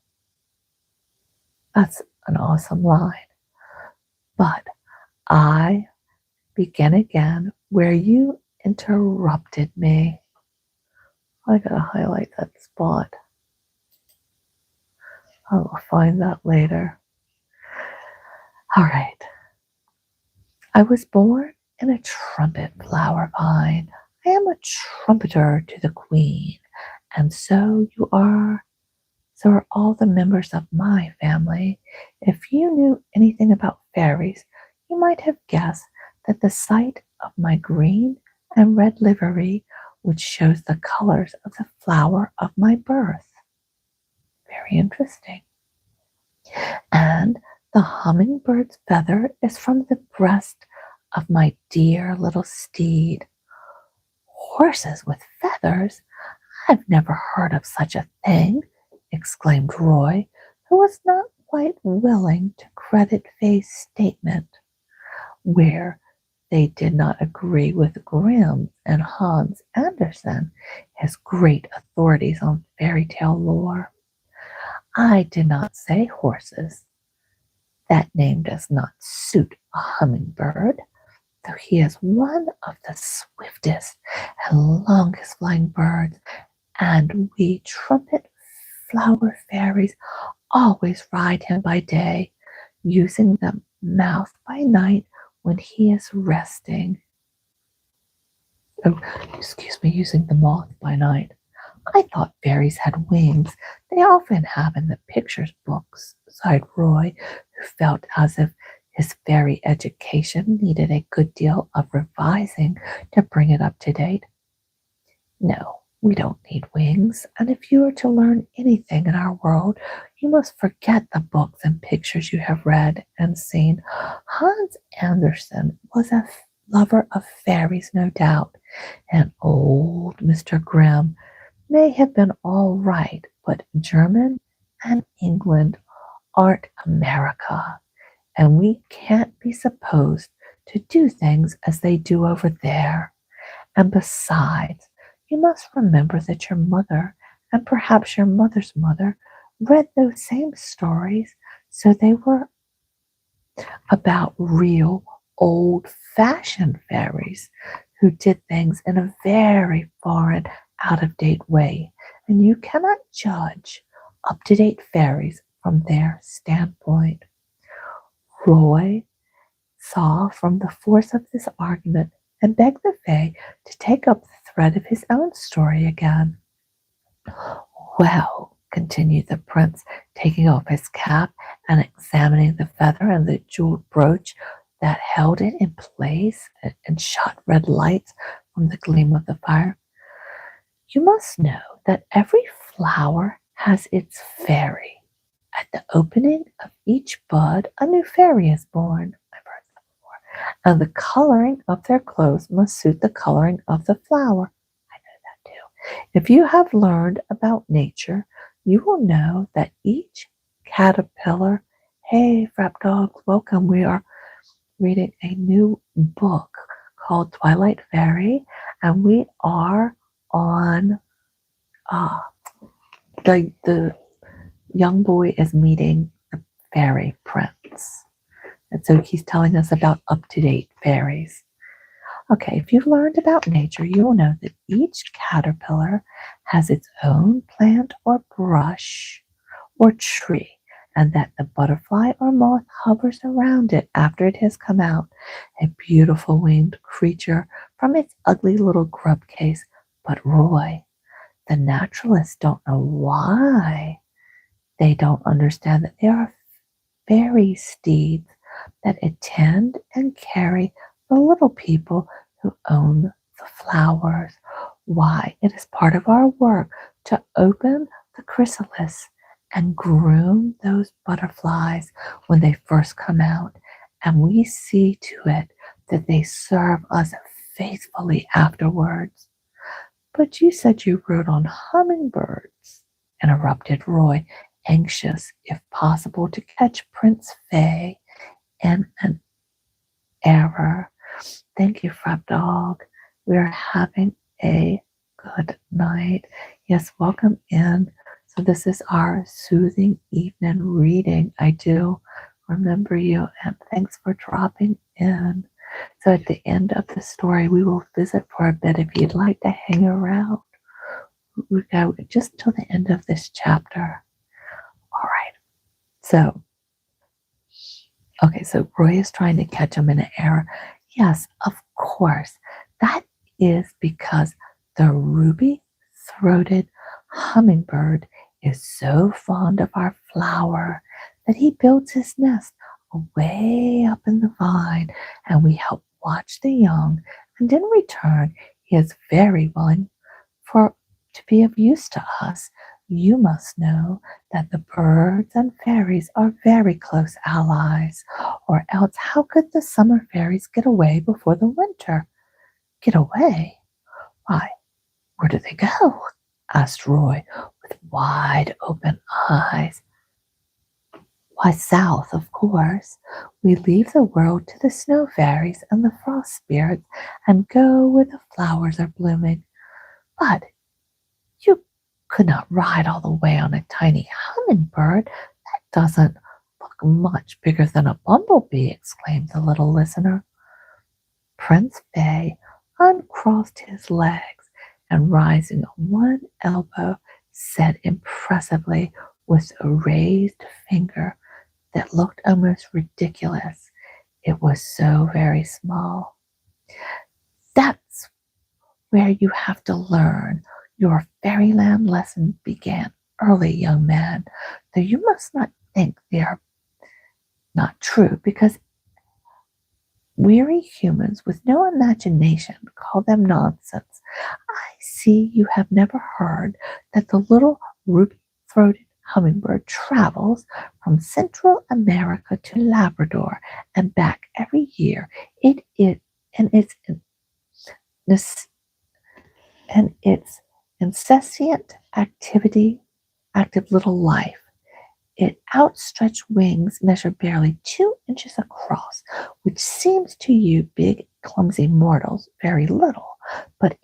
That's an awesome line. But I begin again where you interrupted me. I gotta highlight that spot. I will find that later. All right. I was born in a trumpet flower vine. I am a trumpeter to the queen, and so you are. So are all the members of my family. If you knew anything about fairies, you might have guessed that the sight of my green and red livery, which shows the colors of the flower of my birth. Very interesting. And the hummingbird's feather is from the breast of my dear little steed. Horses with feathers? I've never heard of such a thing, exclaimed Roy, who was not quite willing to credit Faye's statement, where they did not agree with Grimm and Hans Andersen, his great authorities on fairy tale lore. I did not say horses. That name does not suit a hummingbird, though he is one of the swiftest and longest flying birds, and we trumpet flower fairies always ride him by day, using the mouth by night when he is resting. Oh, excuse me, using the moth by night. I thought fairies had wings. They often have in the pictures books, sighed Roy, who felt as if his fairy education needed a good deal of revising to bring it up to date. No, we don't need wings, and if you are to learn anything in our world, you must forget the books and pictures you have read and seen. Hans Andersen was a lover of fairies, no doubt, and old Mr. Grimm may have been all right, but German and England aren't America, and we can't be supposed to do things as they do over there. And besides, you must remember that your mother, and perhaps your mother's mother, read those same stories, so they were about real old-fashioned fairies who did things in a very foreign, out-of-date way, and you cannot judge up-to-date fairies from their standpoint. Roy saw from the force of this argument and begged the Fae to take up the thread of his own story again. Well, continued the prince, taking off his cap and examining the feather and the jeweled brooch that held it in place and shot red lights from the gleam of the fire. You must know that every flower has its fairy. At the opening of each bud, a new fairy is born. I've heard that before. And the coloring of their clothes must suit the coloring of the flower. I know that too. If you have learned about nature, you will know that each caterpillar, hey, Frap Dogs, welcome. We are reading a new book called Twilight Fairy, and we are on the young boy is meeting the fairy prince. And so he's telling us about up-to-date fairies. Okay, if you've learned about nature, you will know that each caterpillar has its own plant or brush or tree, and that the butterfly or moth hovers around it after it has come out, a beautiful winged creature from its ugly little grub case. But Roy, the naturalists don't know why. They don't understand that there are fairy steeds that attend and carry the little people who own the flowers. Why, it is part of our work to open the chrysalis and groom those butterflies when they first come out, and we see to it that they serve us faithfully afterwards. But you said you rode on hummingbirds, interrupted Roy, anxious, if possible, to catch Prince Fay in an error. Thank you, Frap Dog. We are having a Good night. Yes, welcome in. So this is our soothing evening reading. I do remember you, and thanks for dropping in. So at the end of the story, we will visit for a bit. If you'd like to hang around, we go just till the end of this chapter. All right. So, okay, so Roy is trying to catch him in an error. Yes, of course. That is because the ruby-throated hummingbird is so fond of our flower that he builds his nest way up in the vine, and we help watch the young, and in return he is very willing to be of use to us. You must know that the birds and fairies are very close allies, or else how could the summer fairies get away before the winter? Get away? Why, where do they go? Asked Roy with wide open eyes. Why, south, of course. We leave the world to the snow fairies and the frost spirits and go where the flowers are blooming. But you could not ride all the way on a tiny hummingbird. That doesn't look much bigger than a bumblebee, exclaimed the little listener. Prince Fay uncrossed his legs and, rising on one elbow, said impressively with a raised finger that looked almost ridiculous. It was so very small. That's where you have to learn. Your fairyland lesson began early, young man, though you must not think they are not true, because weary humans with no imagination call them nonsense. I see you have never heard that the little ruby-throated hummingbird travels from Central America to Labrador and back every year. Its incessant active little life. Its outstretched wings measure barely 2 inches across, which seems to you big, clumsy mortals very little, but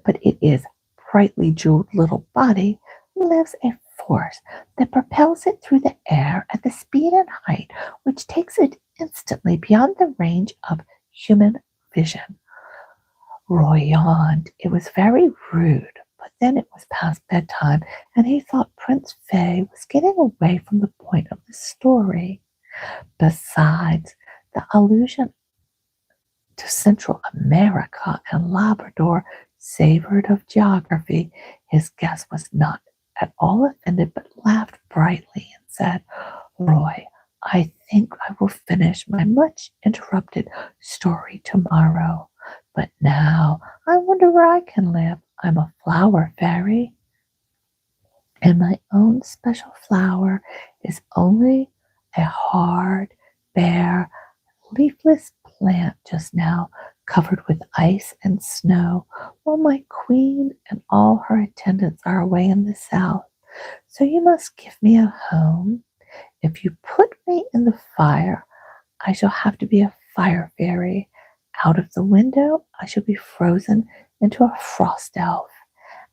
it is brightly jeweled little body lives a force that propels it through the air at the speed and height which takes it instantly beyond the range of human vision. Roy yawned. It was very rude, but then it was past bedtime, and he thought Prince Fay was getting away from the point of the story. Besides, the allusion to Central America and Labrador savored of geography. His guest was not at all offended, but laughed brightly and said, Roy, I think I will finish my much interrupted story tomorrow. But now I wonder where I can live. I'm a flower fairy, and my own special flower is only a hard, bare, leafless plant just now, covered with ice and snow, while my queen and all her attendants are away in the south. So you must give me a home. If you put me in the fire, I shall have to be a fire fairy. Out of the window, I shall be frozen into a frost elf,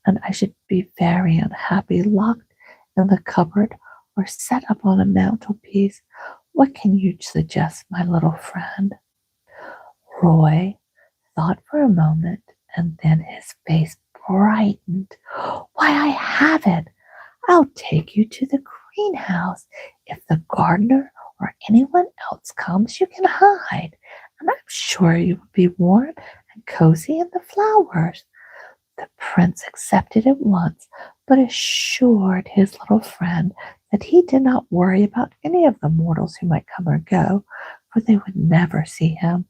and I should be very unhappy locked in the cupboard or set up on a mantelpiece. What can you suggest, my little friend? Roy thought for a moment, and then his face brightened. Why, I have it! I'll take you to the greenhouse. If the gardener or anyone else comes, you can hide, and I'm sure you will be warm and cozy in the flowers. The prince accepted at once, but assured his little friend that he did not worry about any of the mortals who might come or go, for they would never see him.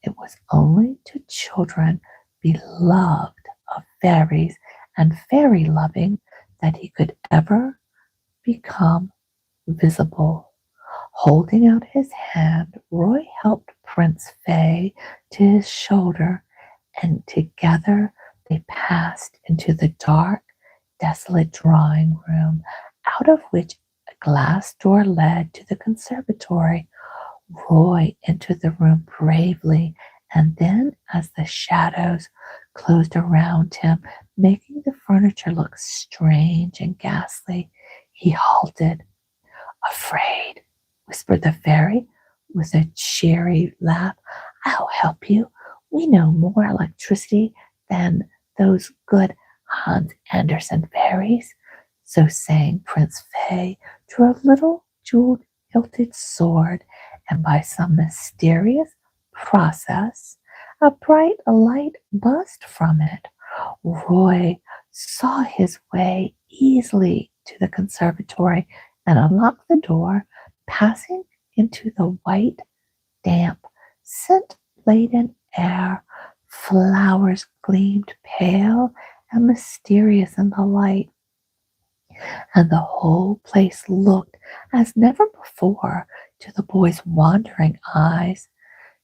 It was only to children beloved of fairies and fairy loving that he could ever become visible. Holding out his hand, Roy helped Prince Fay to his shoulder, and together they passed into the dark, desolate drawing room, out of which a glass door led to the conservatory. Roy entered the room bravely, and then, as the shadows closed around him, making the furniture look strange and ghastly. He halted. "Afraid?" whispered the fairy with a cheery laugh. "I'll help you. We know more electricity than those good Hans Andersen fairies." So saying, Prince Fay drew a little jeweled hilted sword, and by some mysterious process, a bright light buzzed from it. Roy saw his way easily to the conservatory and unlocked the door, passing into the white, damp, scent-laden air. Flowers gleamed pale and mysterious in the light, and the whole place looked as never before to the boy's wandering eyes.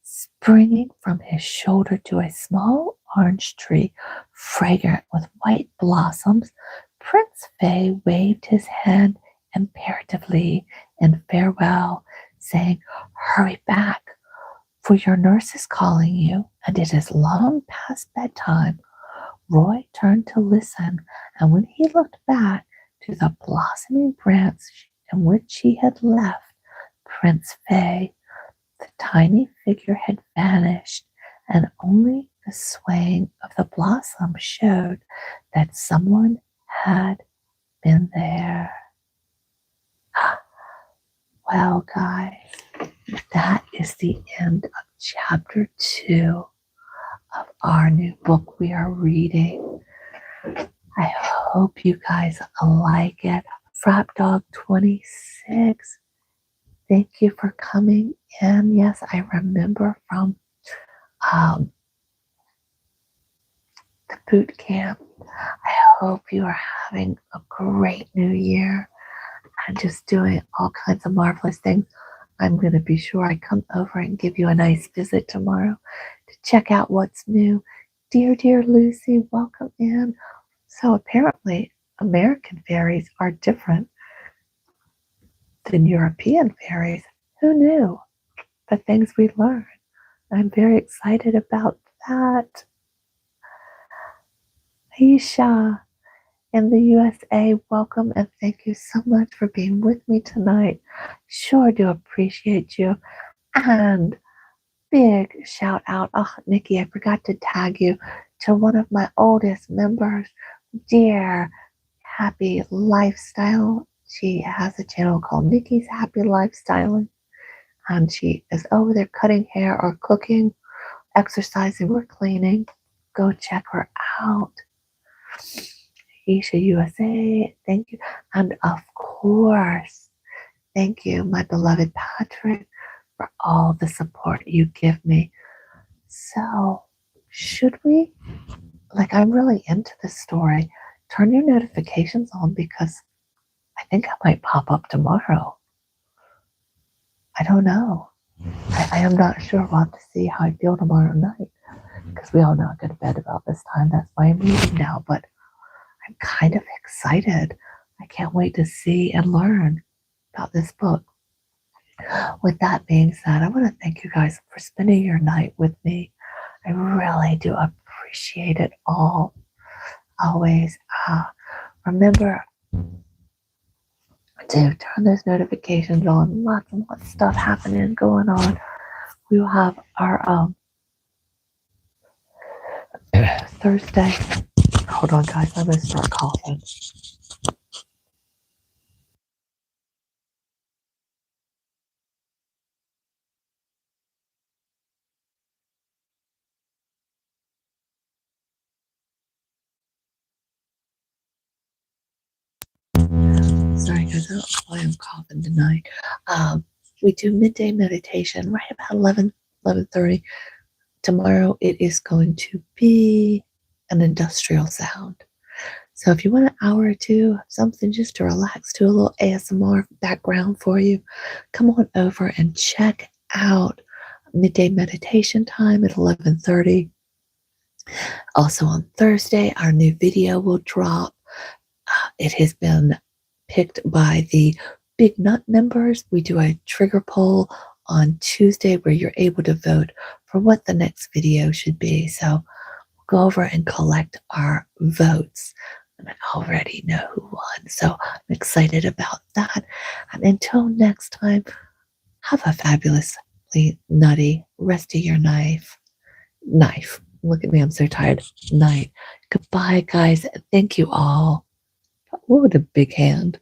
Springing from his shoulder to a small orange tree, fragrant with white blossoms, Prince Fay waved his hand imperatively in farewell, saying, "Hurry back, for your nurse is calling you, and it is long past bedtime." Roy turned to listen, and when he looked back to the blossoming branch in which he had left Prince Fay, the tiny figure had vanished, and only the swaying of the blossom showed that someone had been there. Well, guys, that is the end of chapter 2 of our new book we are reading. I hope you guys like it. Frap Dog 26. Thank you for coming in. Yes, I remember from the boot camp. I hope you are having a great new year and just doing all kinds of marvelous things. I'm going to be sure I come over and give you a nice visit tomorrow to check out what's new. Dear Lucy, welcome in. So apparently American fairies are different than European fairies. Who knew? The things we learn. I'm very excited about that. Aisha in the USA, welcome and thank you so much for being with me tonight. Sure do appreciate you. And big shout out. Oh, Nikki, I forgot to tag you to one of my oldest members, dear Happy Lifestyle. She has a channel called Nikki's Happy Lifestyling, and she is over there cutting hair or cooking, exercising, or cleaning. Go check her out. Aisha USA, thank you. And of course, thank you, my beloved Patrick, for all the support you give me. So, should we, I'm really into this story, turn your notifications on because I think I might pop up tomorrow. I don't know. I am not sure. We'll have to see how I feel tomorrow night because we all know I go to bed about this time. That's why I'm reading now, but I'm kind of excited. I can't wait to see and learn about this book. With that being said, I want to thank you guys for spending your night with me. I really do appreciate it all. Always. Remember to turn those notifications on. Lots and lots of stuff happening, going on. We will have our Thursday. Hold on, guys. I'm going to start coughing. Sorry, guys. I don't know why I'm coughing tonight. We do midday meditation right about 11:30. Tomorrow it is going to be an industrial sound. So if you want an hour or two, something just to relax to, a little ASMR background for you, come on over and check out midday meditation time at 11:30. Also on Thursday, our new video will drop. It has been picked by the Big Nut members. We do a trigger poll on Tuesday where you're able to vote for what the next video should be. So go over and collect our votes. And I already know who won, so I'm excited about that. And until next time, have a fabulously nutty rest of your knife. Look at me, I'm so tired. Night. Goodbye, guys. Thank you all. What a big hand.